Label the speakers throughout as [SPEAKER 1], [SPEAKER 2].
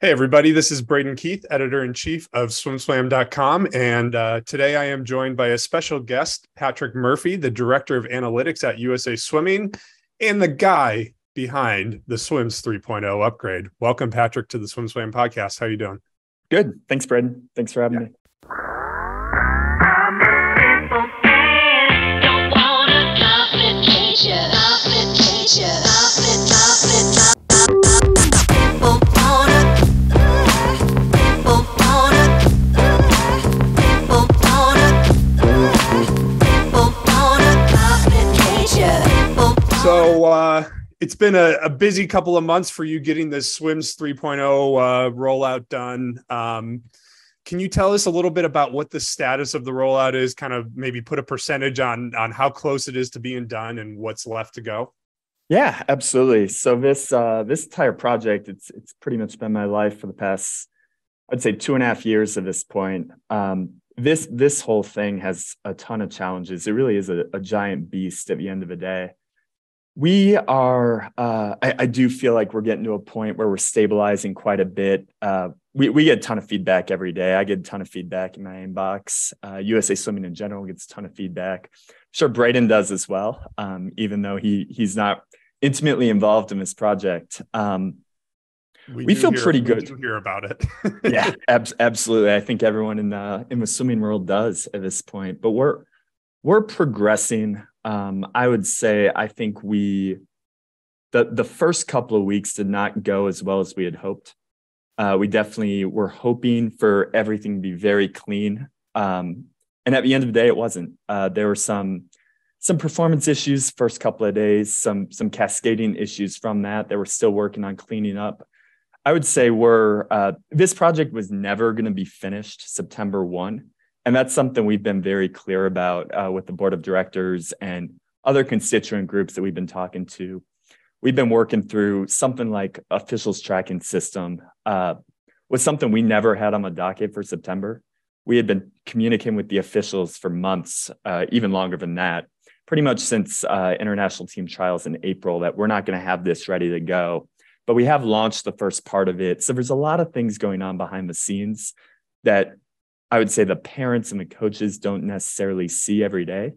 [SPEAKER 1] Hey, everybody, this is Braden Keith, editor-in-chief of SwimSwam.com, and today I am joined by a special guest, Patrick Murphy, the Director of Analytics at USA Swimming, and the guy behind the Swims 3.0 upgrade. Welcome, Patrick, to the SwimSwam podcast. How are you doing?
[SPEAKER 2] Good. Thanks, Braden. Thanks for having me.
[SPEAKER 1] So it's been a busy couple of months for you getting this Swims 3.0 rollout done. Can you tell us a little bit about what the status of the rollout is, kind of maybe put a percentage on how close it is to being done and what's left to go?
[SPEAKER 2] Yeah, absolutely. So this entire project, it's pretty much been my life for the past, I'd say 2.5 years at this point. This whole thing has a ton of challenges. It really is a giant beast at the end of the day. We are, I do feel like we're getting to a point where we're stabilizing quite a bit. We get a ton of feedback every day. I get a ton of feedback in my inbox. USA Swimming in general gets a ton of feedback. I'm sure Braden does as well, even though he's not intimately involved in this project. We feel pretty good.
[SPEAKER 1] We do hear about it.
[SPEAKER 2] Yeah, absolutely. I think everyone in the swimming world does at this point, but we're progressing. I would say, I think the first couple of weeks did not go as well as we had hoped. We definitely were hoping for everything to be very clean. And at the end of the day, it wasn't. There were some performance issues first couple of days, some cascading issues from that we're still working on cleaning up. I would say this project was never going to be finished September 1. And that's something we've been very clear about with the board of directors and other constituent groups that we've been talking to. We've been working through something like officials tracking system was something we never had on the docket for September. We had been communicating with the officials for months, even longer than that, pretty much since international team trials in April, that we're not going to have this ready to go. But we have launched the first part of it. So there's a lot of things going on behind the scenes that I would say the parents and the coaches don't necessarily see every day.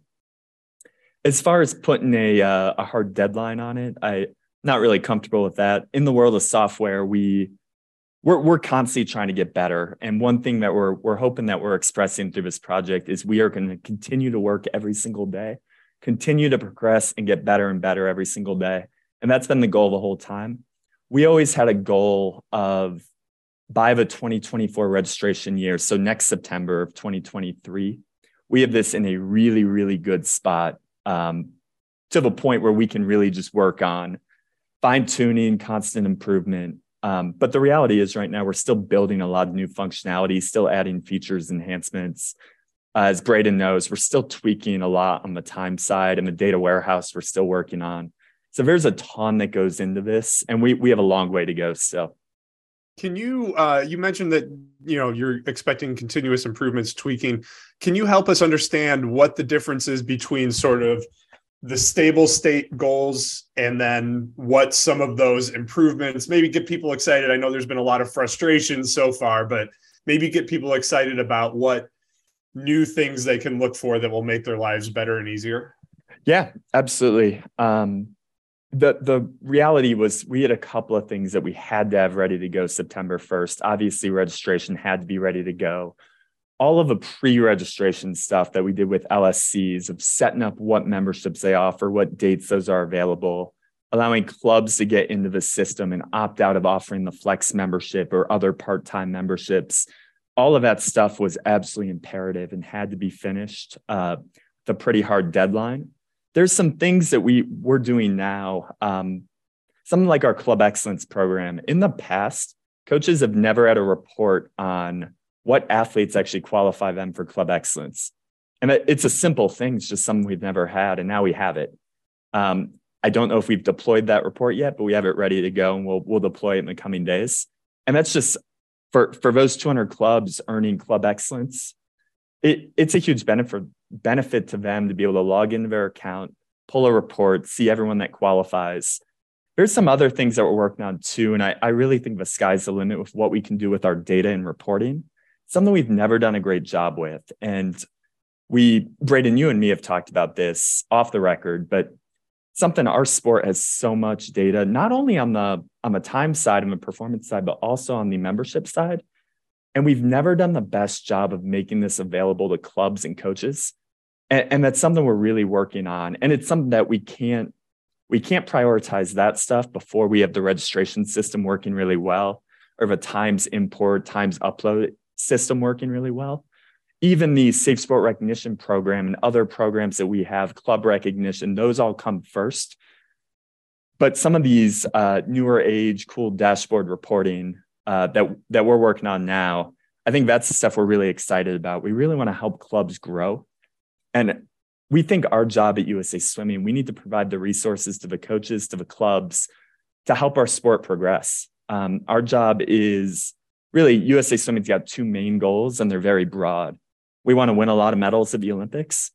[SPEAKER 2] As far as putting a hard deadline on it, I'm not really comfortable with that. In the world of software, we're constantly trying to get better. And one thing that we're hoping that we're expressing through this project is we are going to continue to work every single day, continue to progress and get better and better every single day. And that's been the goal the whole time. We always had a goal of, by the 2024 registration year, so next September of 2023, we have this in a really, really good spot to the point where we can really just work on fine-tuning, constant improvement. But the reality is right now we're still building a lot of new functionality, still adding features, enhancements. As Braden knows, we're still tweaking a lot on the time side, and the data warehouse we're still working on. So there's a ton that goes into this, and we have a long way to go still.
[SPEAKER 1] Can you, you mentioned that, you're expecting continuous improvements, tweaking. Can you help us understand what the difference is between sort of the stable state goals and then what some of those improvements, maybe get people excited? I know there's been a lot of frustration so far, but maybe get people excited about what new things they can look for that will make their lives better and easier.
[SPEAKER 2] Yeah, absolutely. The reality was we had a couple of things that we had to have ready to go September 1st. Obviously, registration had to be ready to go. All of the pre-registration stuff that we did with LSCs of setting up what memberships they offer, what dates those are available, allowing clubs to get into the system and opt out of offering the flex membership or other part-time memberships. All of that stuff was absolutely imperative and had to be finished. The pretty hard deadline. There's some things that we're doing now, something like our Club Excellence program. In the past, coaches have never had a report on what athletes actually qualify them for Club Excellence. And it's a simple thing. It's just something we've never had, and now we have it. I don't know if we've deployed that report yet, but we have it ready to go, and we'll deploy it in the coming days. And that's just for those 200 clubs earning Club Excellence. It's a huge benefit to them to be able to log into their account, pull a report, see everyone that qualifies. There's some other things that we're working on too. And I really think the sky's the limit with what we can do with our data and reporting, something we've never done a great job with. And Braden, you and me have talked about this off the record, but something our sport has so much data, not only on the time side and the performance side, but also on the membership side. And we've never done the best job of making this available to clubs and coaches. And that's something we're really working on. And it's something that we can't prioritize that stuff before we have the registration system working really well, or the times import, times upload system working really well. Even the Safe Sport Recognition program and other programs that we have, club recognition, those all come first. But some of these newer age, cool dashboard reporting that we're working on now, I think that's the stuff we're really excited about. We really want to help clubs grow. And we think our job at USA Swimming, we need to provide the resources to the coaches, to the clubs, to help our sport progress. Our job is really, USA Swimming's got two main goals, and they're very broad. We want to win a lot of medals at the Olympics,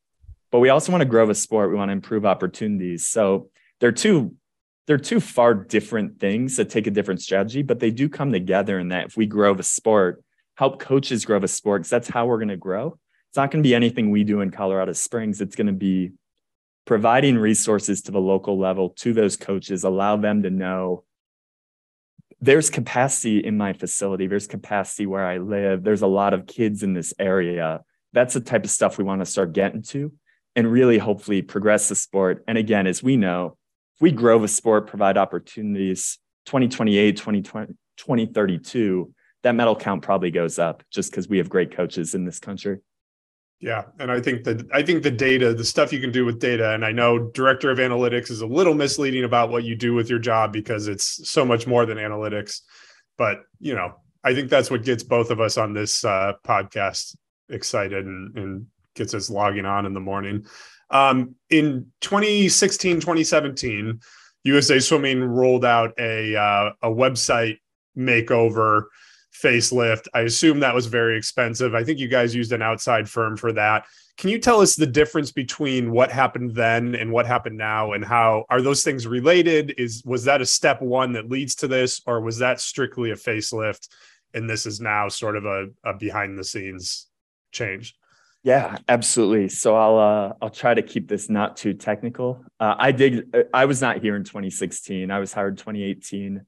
[SPEAKER 2] but we also want to grow the sport. We want to improve opportunities. So they're two far different things that take a different strategy, but they do come together in that if we grow the sport, help coaches grow the sport, because that's how we're going to grow. It's not going to be anything we do in Colorado Springs. It's going to be providing resources to the local level, to those coaches, allow them to know there's capacity in my facility. There's capacity where I live. There's a lot of kids in this area. That's the type of stuff we want to start getting to and really hopefully progress the sport. And again, as we know, if we grow the sport, provide opportunities, 2028, 2032, that medal count probably goes up just because we have great coaches in this country.
[SPEAKER 1] Yeah. And I think the data, the stuff you can do with data, and I know director of analytics is a little misleading about what you do with your job because it's so much more than analytics. But, I think that's what gets both of us on this podcast excited and gets us logging on in the morning. In 2016, 2017, USA Swimming rolled out a website makeover facelift. I assume that was very expensive. I think you guys used an outside firm for that. Can you tell us the difference between what happened then and what happened now, and how are those things related? Was that a step one that leads to this, or was that strictly a facelift and this is now sort of a behind the scenes change?
[SPEAKER 2] Yeah, absolutely. So I'll try to keep this not too technical. I was not here in 2016. I was hired 2018.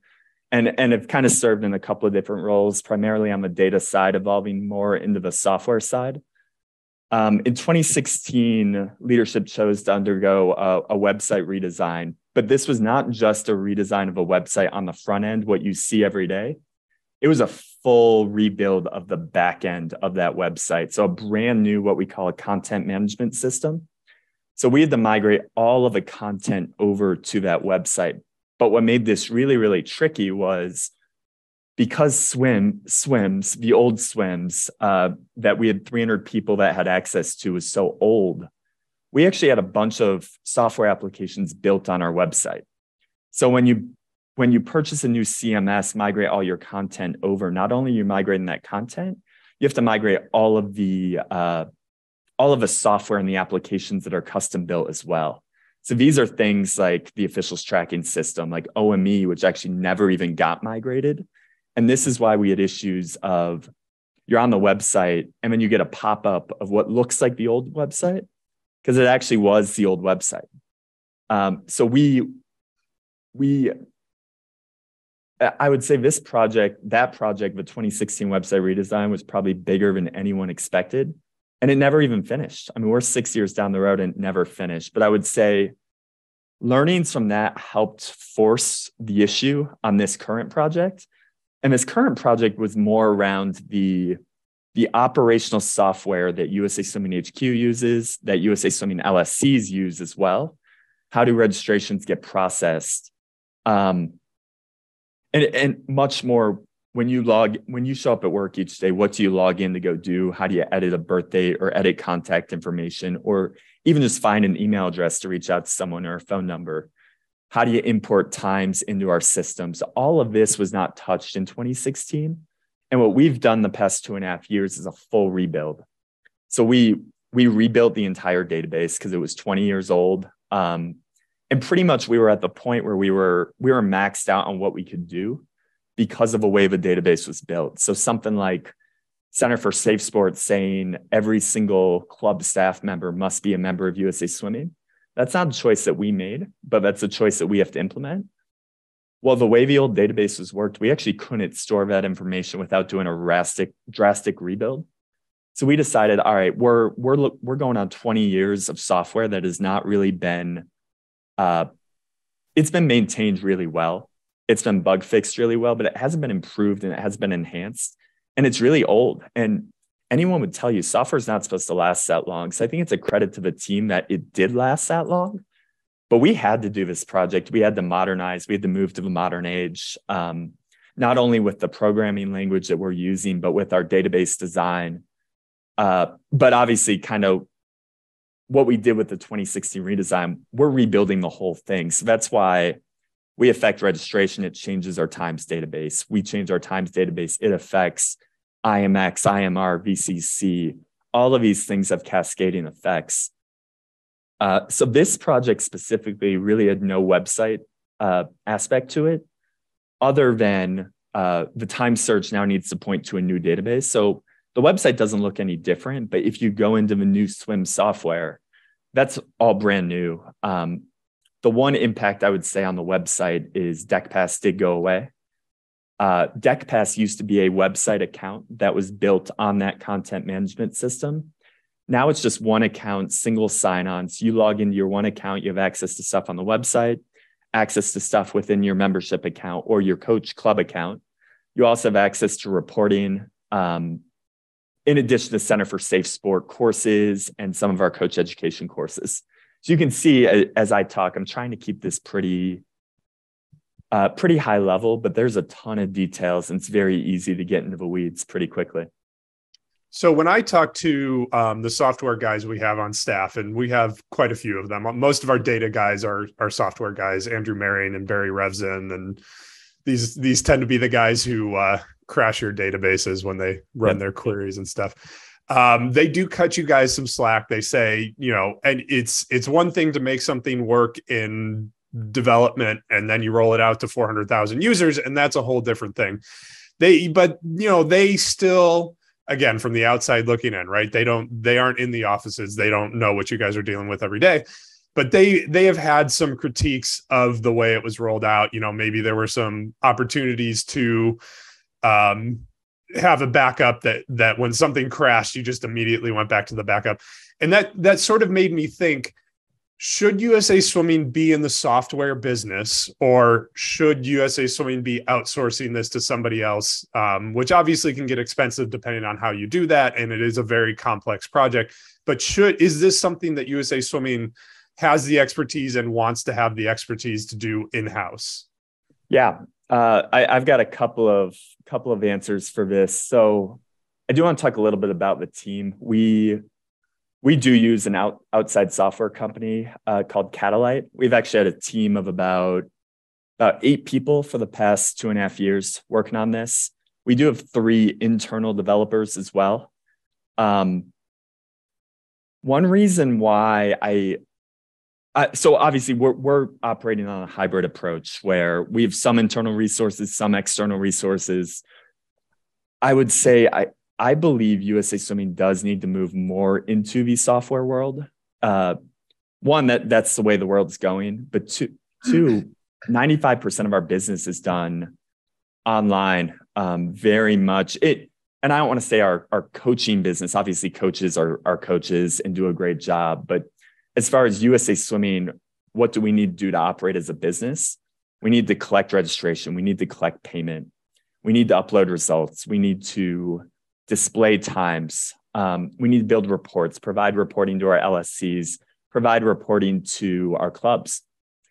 [SPEAKER 2] And have kind of served in a couple of different roles, primarily on the data side, evolving more into the software side. In 2016, leadership chose to undergo a website redesign, but this was not just a redesign of a website on the front end, what you see every day. It was a full rebuild of the back end of that website. So a brand new, what we call a content management system. So we had to migrate all of the content over to that website. But what made this really, really tricky was because swims, the old swims that we had 300 people that had access to was so old, we actually had a bunch of software applications built on our website. So when you purchase a new CMS, migrate all your content over, not only are you migrating that content, you have to migrate all of the software and the applications that are custom built as well. So these are things like the officials tracking system, like OME, which actually never even got migrated. And this is why we had issues of you're on the website and then you get a pop-up of what looks like the old website, because it actually was the old website. So I would say that project, the 2016 website redesign, was probably bigger than anyone expected. And it never even finished. I mean, we're 6 years down the road and it never finished. But I would say learnings from that helped force the issue on this current project. And this current project was more around the operational software that USA Swimming HQ uses, that USA Swimming LSCs use as well. How do registrations get processed? And much more. When you show up at work each day, what do you log in to go do? How do you edit a birth date or edit contact information, or even just find an email address to reach out to someone or a phone number? How do you import times into our systems? All of this was not touched in 2016. And what we've done the past 2.5 years is a full rebuild. So we rebuilt the entire database because it was 20 years old. And And pretty much we were at the point where we were maxed out on what we could do because of the way the database was built. So something like Center for Safe Sports saying every single club staff member must be a member of USA Swimming. That's not a choice that we made, but that's a choice that we have to implement. Well, the way the old databases worked, we actually couldn't store that information without doing a drastic rebuild. So we decided, all right, we're going on 20 years of software that has not really been, it's been maintained really well. It's been bug fixed really well, but it hasn't been improved and it has been enhanced. And it's really old. And anyone would tell you software is not supposed to last that long. So I think it's a credit to the team that it did last that long. But we had to do this project. We had to modernize. We had to move to the modern age, not only with the programming language that we're using, but with our database design. But obviously, kind of what we did with the 2016 redesign, we're rebuilding the whole thing. So that's why we affect registration. It changes our times database. We change our times database. It affects IMX, IMR, VCC. All of these things have cascading effects. So this project specifically really had no website aspect to it, other than the time search now needs to point to a new database. So the website doesn't look any different, but if you go into the new Swim software, that's all brand new. The one impact I would say on the website is DeckPass did go away. DeckPass used to be a website account that was built on that content management system. Now it's just one account, single sign-on. So you log into your one account, you have access to stuff on the website, access to stuff within your membership account or your coach club account. You also have access to reporting, in addition to Center for Safe Sport courses and some of our coach education courses. So you can see as I talk, I'm trying to keep this pretty high level, but there's a ton of details and it's very easy to get into the weeds pretty quickly.
[SPEAKER 1] So when I talk to the software guys we have on staff, and we have quite a few of them, most of our data guys are software guys, Andrew Marion and Barry Revzin, and these tend to be the guys who crash your databases when they run their queries and stuff. They do cut you guys some slack. They say, and it's one thing to make something work in development and then you roll it out to 400,000 users, and that's a whole different thing. They still, again, from the outside looking in, right? They aren't in the offices. They don't know what you guys are dealing with every day, but they have had some critiques of the way it was rolled out. Maybe there were some opportunities to have a backup that when something crashed, you just immediately went back to the backup. And that sort of made me think, should USA Swimming be in the software business, or should USA Swimming be outsourcing this to somebody else, which obviously can get expensive depending on how you do that. And it is a very complex project, but is this something that USA Swimming has the expertise and wants to have the expertise to do in-house?
[SPEAKER 2] Yeah, I've got a couple of answers for this. So I do want to talk a little bit about the team. We do use an outside software company called Catalyte. We've actually had a team of about 8 people for the past 2.5 years working on this. We do have 3 internal developers as well. One reason why so obviously we're operating on a hybrid approach where we have some internal resources, some external resources. I would say I believe USA Swimming does need to move more into the software world. One, that's the way the world's going, but two, 95% of our business is done online, very much. And I don't want to say our coaching business, obviously coaches are coaches and do a great job, but as far as USA Swimming, what do we need to do to operate as a business? We need to collect registration. We need to collect payment. We need to upload results. We need to display times. We need to build reports, provide reporting to our LSCs, provide reporting to our clubs,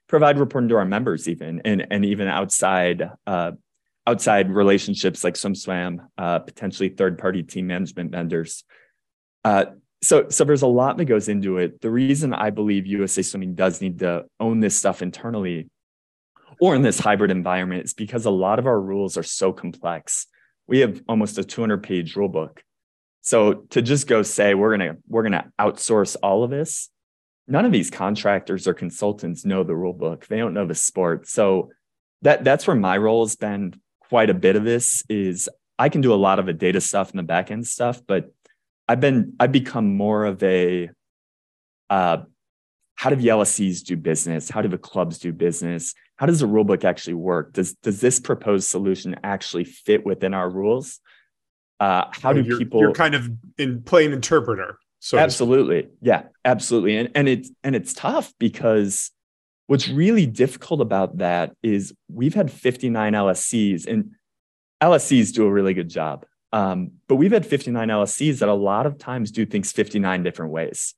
[SPEAKER 2] provide reporting to our members even, and even outside relationships like SwimSwam, potentially third-party team management vendors. So there's a lot that goes into it. The reason I believe USA Swimming does need to own this stuff internally or in this hybrid environment is because a lot of our rules are so complex. We have almost a 200-page rule book. So to just go say we're gonna outsource all of this, none of these contractors or consultants know the rule book. They don't know the sport. So that's where my role has been. Quite a bit of this is I can do a lot of the data stuff and the back end stuff, but I've become more of a how do the LSCs do business? How do the clubs do business? How does the rule book actually work? Does this proposed solution actually fit within our rules? How do people?
[SPEAKER 1] You're kind of in plain interpreter. So
[SPEAKER 2] absolutely, yeah, absolutely, and it's tough because what's really difficult about that is we've had 59 LSCs, and LSCs do a really good job. But we've had 59 LSCs that a lot of times do things 59 different ways.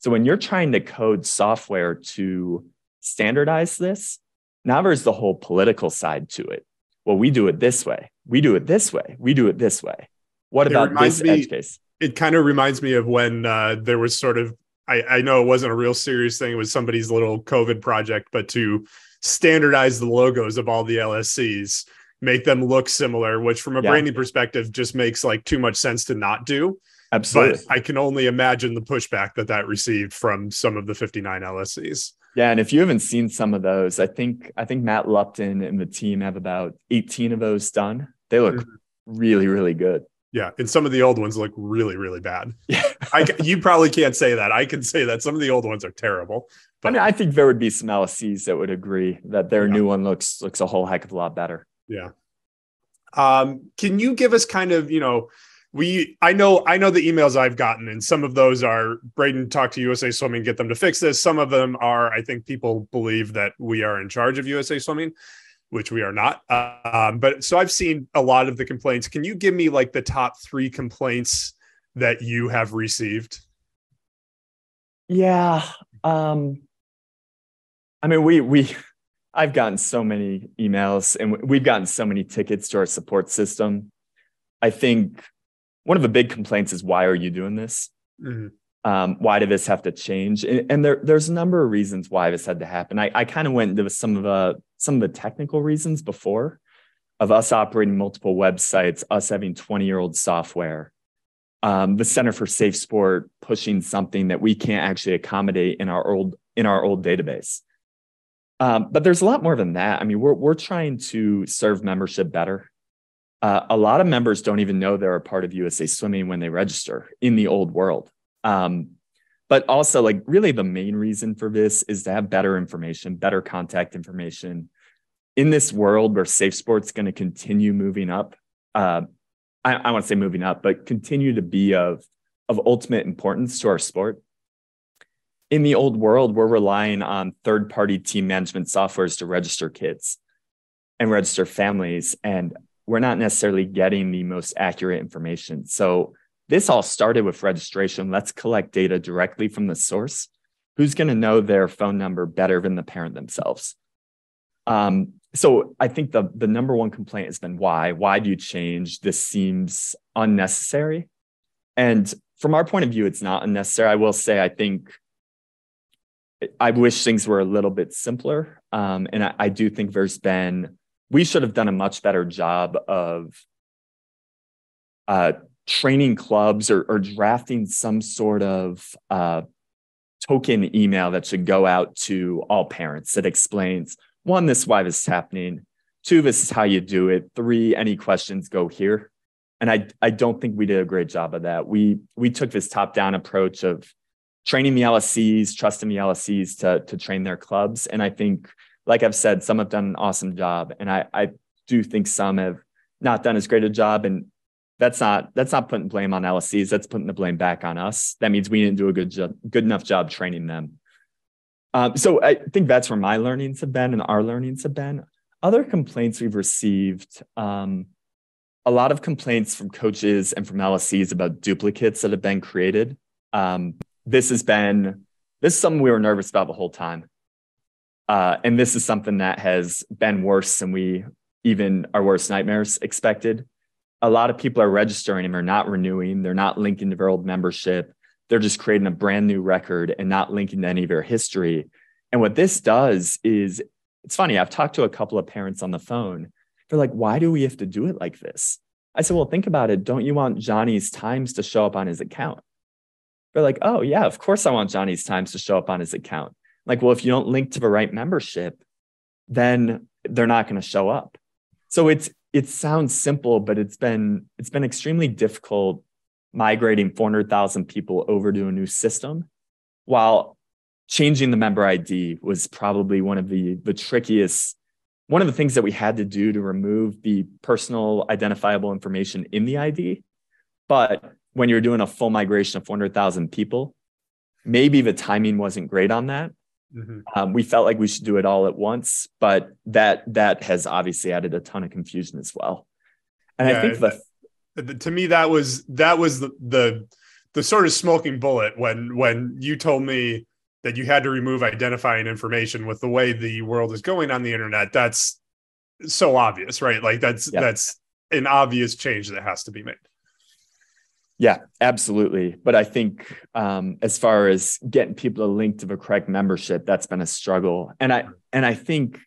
[SPEAKER 2] So when you're trying to code software to standardize this, now there's the whole political side to it. Well, we do it this way. We do it this way. We do it this way. What about this edge case?
[SPEAKER 1] It kind of reminds me of when there was sort of, I know it wasn't a real serious thing. It was somebody's little COVID project, but to standardize the logos of all the LSCs, make them look similar, which from a branding perspective just makes like too much sense to not do.
[SPEAKER 2] Absolutely.
[SPEAKER 1] But I can only imagine the pushback that received from some of the 59 LSCs.
[SPEAKER 2] Yeah, and if you haven't seen some of those, I think Matt Lupton and the team have about 18 of those done. They look really, really good.
[SPEAKER 1] Yeah, and some of the old ones look really, really bad.
[SPEAKER 2] Yeah.
[SPEAKER 1] You probably can't say that. I can say that some of the old ones are terrible.
[SPEAKER 2] But I mean, I think there would be some LSCs that would agree that their new one looks a whole heck of a lot better.
[SPEAKER 1] Yeah. Can you give us kind of, I know the emails I've gotten, and some of those are Braden, talk to USA Swimming, get them to fix this. Some of them are, I think people believe that we are in charge of USA Swimming, which we are not. But so I've seen a lot of the complaints. Can you give me like the top 3 complaints that you have received?
[SPEAKER 2] Yeah. I mean, I've gotten so many emails and we've gotten so many tickets to our support system. I think one of the big complaints is, why are you doing this? Mm-hmm. Why did this have to change? And there's a number of reasons why this had to happen. I kind of went into some of the technical reasons before, of us operating multiple websites, us having 20-year-old software, the Center for Safe Sport pushing something that we can't actually accommodate in our old database. But there's a lot more than that. I mean, we're trying to serve membership better. A lot of members don't even know they're a part of USA Swimming when they register in the old world. But also, like, really the main reason for this is to have better information, better contact information in this world where safe sport's going to continue moving up. I want to say moving up, but continue to be of ultimate importance to our sport. In the old world, we're relying on third-party team management softwares to register kids and register families, and we're not necessarily getting the most accurate information. So this all started with registration. Let's collect data directly from the source. Who's going to know their phone number better than the parent themselves? So I think the number one complaint has been, why? Why do you change? This seems unnecessary. And from our point of view, it's not unnecessary. I will say, I wish things were a little bit simpler. And I do think we should have done a much better job of training clubs or drafting some sort of token email that should go out to all parents that explains, 1, this is why this is happening. 2, this is how you do it. 3, any questions, go here. And I don't think we did a great job of that. We took this top-down approach of training the LSCs, trusting the LSCs to train their clubs. And I think, like I've said, some have done an awesome job. And I do think some have not done as great a job. And that's not putting blame on LSCs. That's putting the blame back on us. That means we didn't do a good enough job training them. So I think that's where my learnings have been and our learnings have been. Other complaints we've received, a lot of complaints from coaches and from LSCs about duplicates that have been created. This is something we were nervous about the whole time. And this is something that has been worse than even our worst nightmares expected. A lot of people are registering and are not renewing. They're not linking to their old membership. They're just creating a brand new record and not linking to any of their history. And what this does is, it's funny, I've talked to a couple of parents on the phone. They're like, why do we have to do it like this? I said, well, think about it. Don't you want Johnny's times to show up on his account? They're like, oh yeah, of course I want Johnny's times to show up on his account. Like, well, if you don't link to the right membership, then they're not going to show up. So it sounds simple, but it's been extremely difficult migrating 400,000 people over to a new system, while changing the member ID was probably one of the trickiest, one of the things that we had to do to remove the personal identifiable information in the ID. But when you're doing a full migration of 400,000 people, maybe the timing wasn't great on that. Mm-hmm. We felt like we should do it all at once, but that has obviously added a ton of confusion as well. And yeah, I think
[SPEAKER 1] to me, that was the sort of smoking bullet when you told me that you had to remove identifying information. With the way the world is going on the internet, that's so obvious, right? Like that's an obvious change that has to be made.
[SPEAKER 2] Yeah, absolutely. But I think as far as getting people to link to the correct membership, that's been a struggle. And I think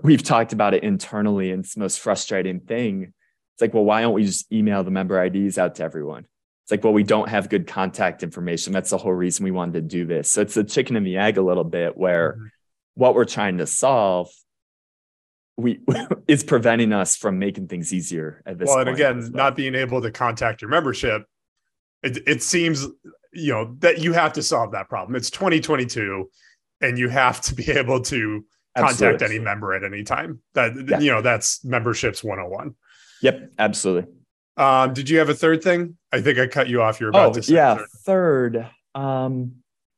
[SPEAKER 2] we've talked about it internally, and it's the most frustrating thing. It's like, well, why don't we just email the member IDs out to everyone? It's like, well, we don't have good contact information. That's the whole reason we wanted to do this. So it's the chicken and the egg a little bit, where what we're trying to solve is preventing us from making things easier at this point.
[SPEAKER 1] And again, not being able to contact your membership, it seems, that you have to solve that problem. It's 2022, and you have to be able to contact any member at any time. That's memberships 101.
[SPEAKER 2] Yep, absolutely.
[SPEAKER 1] Did you have a third thing? I think I cut you off. You're about to say
[SPEAKER 2] third.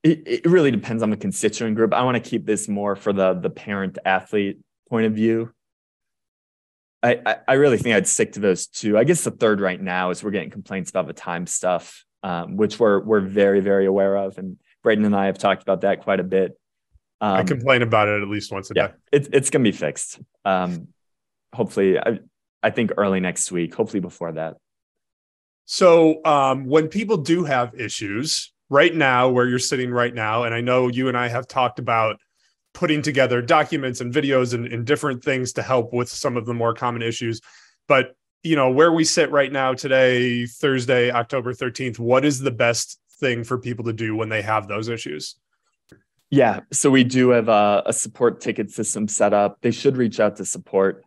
[SPEAKER 2] It really depends on the constituent group. I want to keep this more for the parent athlete point of view. I really think I'd stick to those two. I guess the third right now is we're getting complaints about the time stuff, which we're very, very aware of. And Braden and I have talked about that quite a bit.
[SPEAKER 1] I complain about it at least once a day.
[SPEAKER 2] It's going to be fixed. Hopefully, I think early next week, hopefully before that.
[SPEAKER 1] So when people do have issues right now, where you're sitting right now, and I know you and I have talked about putting together documents and videos and different things to help with some of the more common issues. But, where we sit right now today, Thursday, October 13th, what is the best thing for people to do when they have those issues?
[SPEAKER 2] Yeah. So we do have a support ticket system set up. They should reach out to support.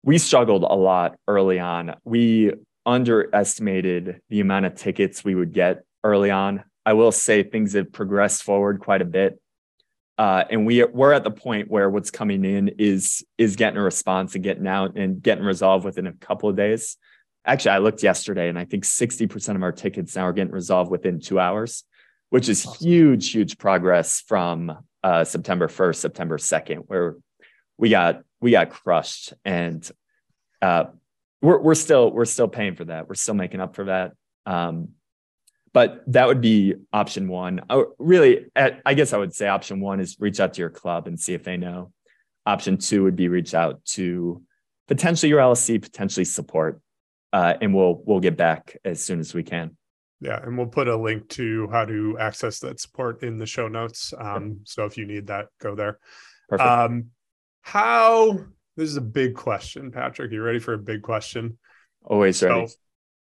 [SPEAKER 2] We struggled a lot early on. We underestimated the amount of tickets we would get early on. I will say things have progressed forward quite a bit. And we're at the point where what's coming in is getting a response and getting out and getting resolved within a couple of days. Actually, I looked yesterday, and I think 60% of our tickets now are getting resolved within 2 hours, which is huge, huge progress from September 1st, September 2nd, where we got crushed. And we're still paying for that. We're still making up for that. But that would be option one. I guess I would say option one is reach out to your club and see if they know. Option two would be reach out to potentially your LSC, potentially support, and we'll get back as soon as we can.
[SPEAKER 1] Yeah, and we'll put a link to how to access that support in the show notes. So if you need that, go there. Perfect. This is a big question, Patrick. You ready for a big question?
[SPEAKER 2] Always ready.
[SPEAKER 1] So,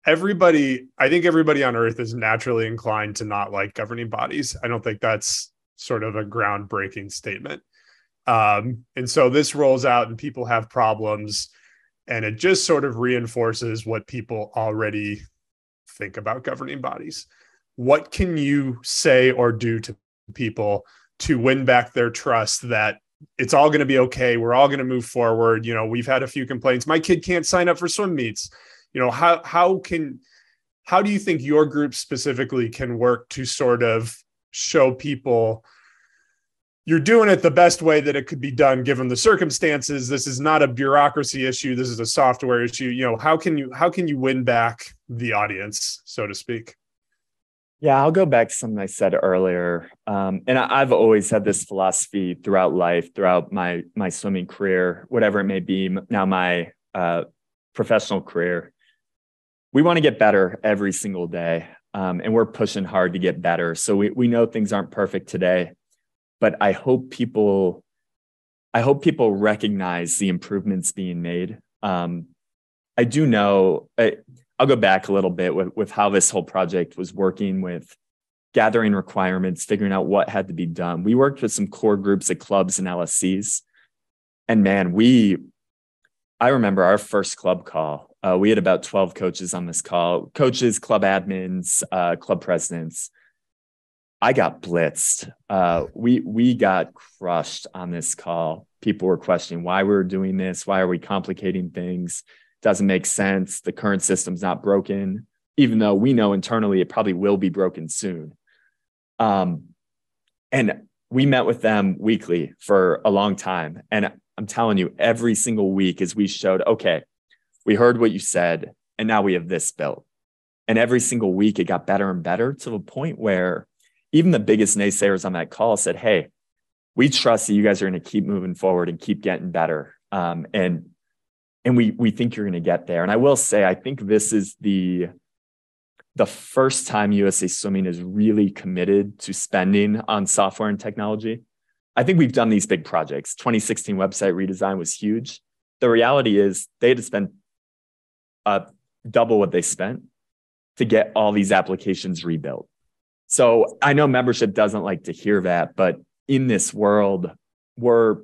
[SPEAKER 1] I think everybody on earth is naturally inclined to not like governing bodies. I don't think that's sort of a groundbreaking statement. And so this rolls out and people have problems, and it just sort of reinforces what people already think about governing bodies. What can you say or do to people to win back their trust that it's all going to be okay? We're all going to move forward. We've had a few complaints. My kid can't sign up for swim meets. How do you think your group specifically can work to sort of show people you're doing it the best way that it could be done given the circumstances? This is not a bureaucracy issue. This is a software issue. How can you win back the audience, so to speak?
[SPEAKER 2] Yeah, I'll go back to something I said earlier. And I've always had this philosophy throughout life, throughout my swimming career, whatever it may be, now my professional career. We want to get better every single day. And we're pushing hard to get better. So we know things aren't perfect today, but I hope people recognize the improvements being made. I do know I'll go back a little bit with how this whole project was working with gathering requirements, figuring out what had to be done. We worked with some core groups of clubs and LSCs. And man, I remember our first club call. We had about 12 coaches on this call, coaches, club admins, club presidents. I got blitzed. We got crushed on this call. People were questioning why we were doing this. Why are we complicating things? Doesn't make sense. The current system's not broken, even though we know internally it probably will be broken soon. And we met with them weekly for a long time. And I'm telling you, every single week as we showed, okay, we heard what you said, and now we have this built. And every single week it got better and better to the point where even the biggest naysayers on that call said, hey, we trust that you guys are going to keep moving forward and keep getting better. And we think you're going to get there. And I will say, I think this is the first time USA Swimming is really committed to spending on software and technology. I think we've done these big projects. 2016 website redesign was huge. The reality is they had to spend double what they spent to get all these applications rebuilt. So I know membership doesn't like to hear that, but in this world, we're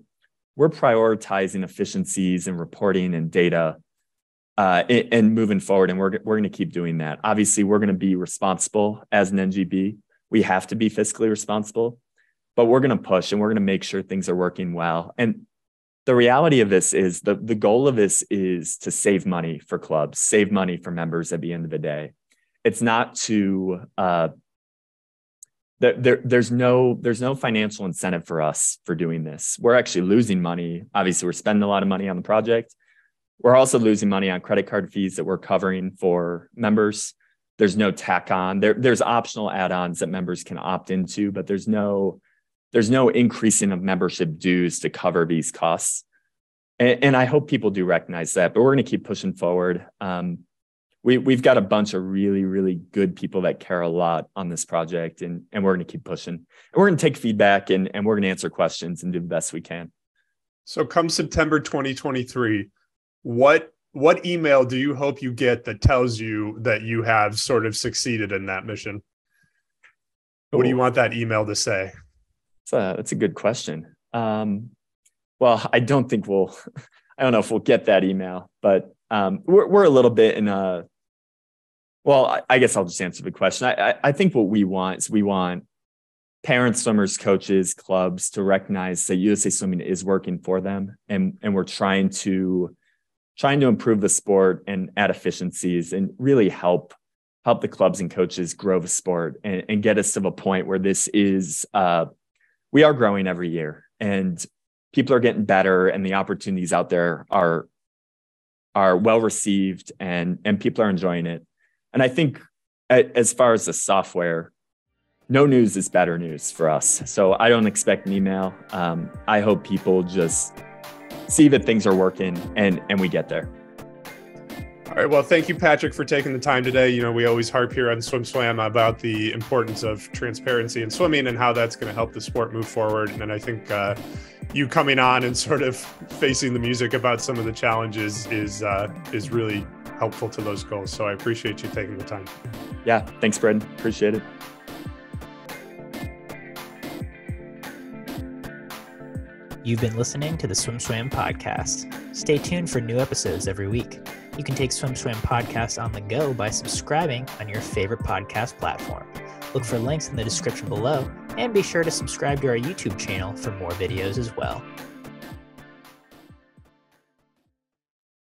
[SPEAKER 2] prioritizing efficiencies and reporting and data and moving forward. And we're going to keep doing that. Obviously, we're going to be responsible as an NGB. We have to be fiscally responsible, but we're going to push and we're going to make sure things are working well. And the reality of this is the goal of this is to save money for clubs, save money for members at the end of the day. It's not to there's no financial incentive for us for doing this. We're actually losing money. Obviously, we're spending a lot of money on the project. We're also losing money on credit card fees that we're covering for members. There's no tack on. There's optional add-ons that members can opt into, but there's no increasing of membership dues to cover these costs. And I hope people do recognize that, but we're going to keep pushing forward. We've got a bunch of really, really good people that care a lot on this project, and we're going to keep pushing. And we're going to take feedback and we're going to answer questions and do the best we can. So
[SPEAKER 1] come September 2023, what email do you hope you get that tells you that you have sort of succeeded in that mission? What do you want that email to say?
[SPEAKER 2] That's a good question. Well, I don't know if we'll get that email, but we're a little bit in a, well, I guess I'll just answer the question. I think what we want is we want parents, swimmers, coaches, clubs to recognize that USA Swimming is working for them. And we're trying to improve the sport and add efficiencies and really help the clubs and coaches grow the sport and get us to the point where this is, we are growing every year and people are getting better and the opportunities out there are well received and people are enjoying it. And I think as far as the software, no news is better news for us. So I don't expect an email. I hope people just see that things are working and we get there.
[SPEAKER 1] All right. Well, thank you, Patrick, for taking the time today. You know, we always harp here on SwimSwam about the importance of transparency in swimming and how that's going to help the sport move forward. And I think you coming on and sort of facing the music about some of the challenges is really helpful to those goals. So I appreciate you taking the time.
[SPEAKER 2] Yeah. Thanks, Braden. Appreciate it.
[SPEAKER 3] You've been listening to the SwimSwam podcast. Stay tuned for new episodes every week. You can take SwimSwam podcast on the go by subscribing on your favorite podcast platform. Look for links in the description below, and be sure to subscribe to our YouTube channel for more videos as well.